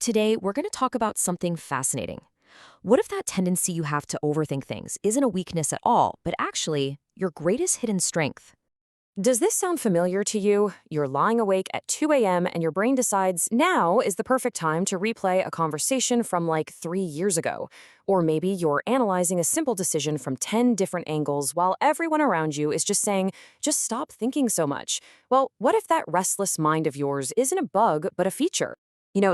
Today, we're going to talk about something fascinating. What if that tendency you have to overthink things isn't a weakness at all, but actually your greatest hidden strength? Does this sound familiar to you? You're lying awake at 2 a.m. and your brain decides now is the perfect time to replay a conversation from like 3 years ago. Or maybe you're analyzing a simple decision from 10 different angles while everyone around you is just saying, just stop thinking so much. Well, what if that restless mind of yours isn't a bug, but a feature?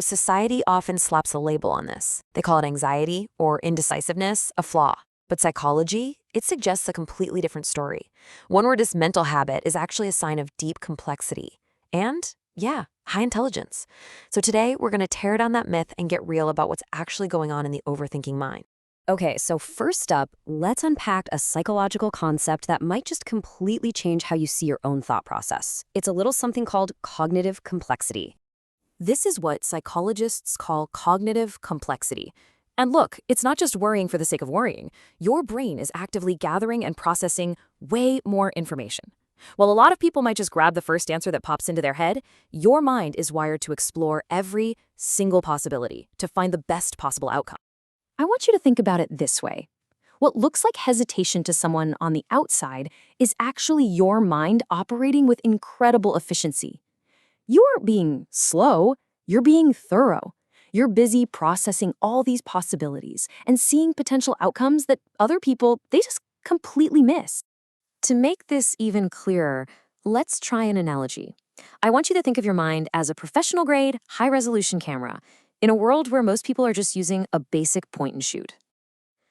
Society often slaps a label on this. They call it anxiety or indecisiveness, a flaw. But psychology, it suggests a completely different story. One where this mental habit is actually a sign of deep complexity. And, yeah, high intelligence. So today, we're going to tear down that myth and get real about what's actually going on in the overthinking mind. Okay, so first up, let's unpack a psychological concept that might just completely change how you see your own thought process. It's a little something called cognitive complexity. This is what psychologists call cognitive complexity. And look, it's not just worrying for the sake of worrying. Your brain is actively gathering and processing way more information. While a lot of people might just grab the first answer that pops into their head, your mind is wired to explore every single possibility to find the best possible outcome. I want you to think about it this way. What looks like hesitation to someone on the outside is actually your mind operating with incredible efficiency. You aren't being slow, you're being thorough. You're busy processing all these possibilities and seeing potential outcomes that other people, they just completely miss. To make this even clearer, let's try an analogy. I want you to think of your mind as a professional-grade, high-resolution camera in a world where most people are just using a basic point-and-shoot.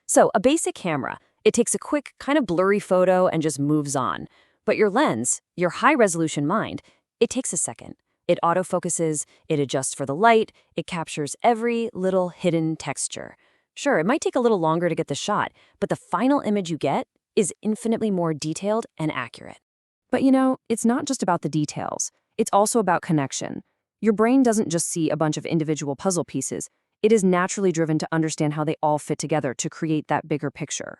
So, a basic camera, it takes a quick, kind of blurry photo and just moves on. But your lens, your high-resolution mind, it takes a second. It autofocuses, it adjusts for the light, it captures every little hidden texture. Sure, it might take a little longer to get the shot, but the final image you get is infinitely more detailed and accurate. But it's not just about the details. It's also about connection. Your brain doesn't just see a bunch of individual puzzle pieces. It is naturally driven to understand how they all fit together to create that bigger picture.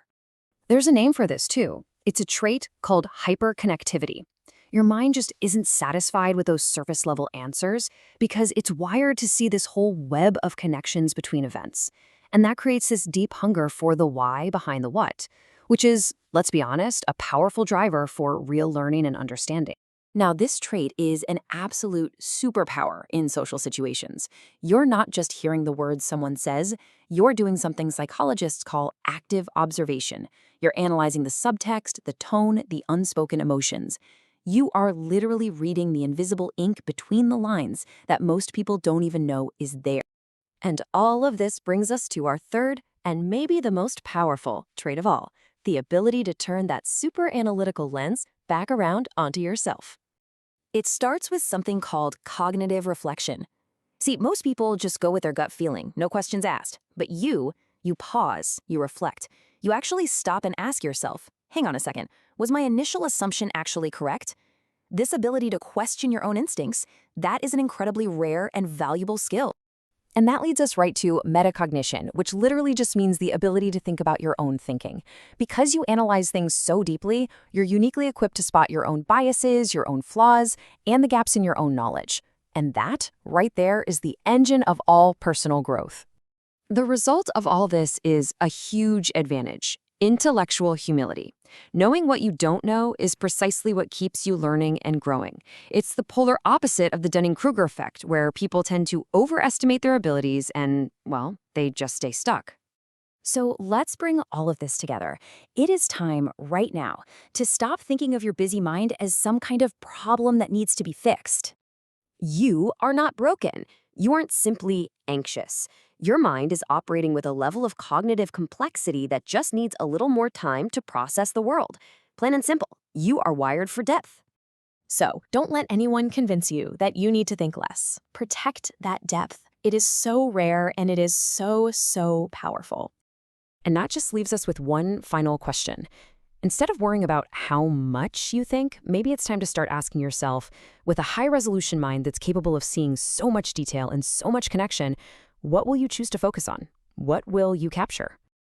There's a name for this, too. It's a trait called hyperconnectivity. Your mind just isn't satisfied with those surface-level answers because it's wired to see this whole web of connections between events. And that creates this deep hunger for the why behind the what, which is, let's be honest, a powerful driver for real learning and understanding. Now, this trait is an absolute superpower in social situations. You're not just hearing the words someone says, you're doing something psychologists call active observation. You're analyzing the subtext, the tone, the unspoken emotions. You are literally reading the invisible ink between the lines that most people don't even know is there. And all of this brings us to our third and maybe the most powerful trait of all, the ability to turn that super analytical lens back around onto yourself. It starts with something called cognitive reflection. See, most people just go with their gut feeling, no questions asked. But you pause, you reflect. You actually stop and ask yourself, hang on a second, was my initial assumption actually correct? This ability to question your own instincts, that is an incredibly rare and valuable skill. And that leads us right to metacognition, which literally just means the ability to think about your own thinking. Because you analyze things so deeply, you're uniquely equipped to spot your own biases, your own flaws, and the gaps in your own knowledge. And that, right there, is the engine of all personal growth. The result of all this is a huge advantage. Intellectual humility. Knowing what you don't know is precisely what keeps you learning and growing. It's the polar opposite of the Dunning-Kruger effect, where people tend to overestimate their abilities and, well, they just stay stuck. So let's bring all of this together. It is time right now to stop thinking of your busy mind as some kind of problem that needs to be fixed. You are not broken. You aren't simply anxious. Your mind is operating with a level of cognitive complexity that just needs a little more time to process the world. Plain and simple, you are wired for depth. So, don't let anyone convince you that you need to think less. Protect that depth. It is so rare and it is so powerful. And that just leaves us with one final question. Instead of worrying about how much you think, maybe it's time to start asking yourself, with a high-resolution mind that's capable of seeing so much detail and so much connection, what will you choose to focus on? What will you capture?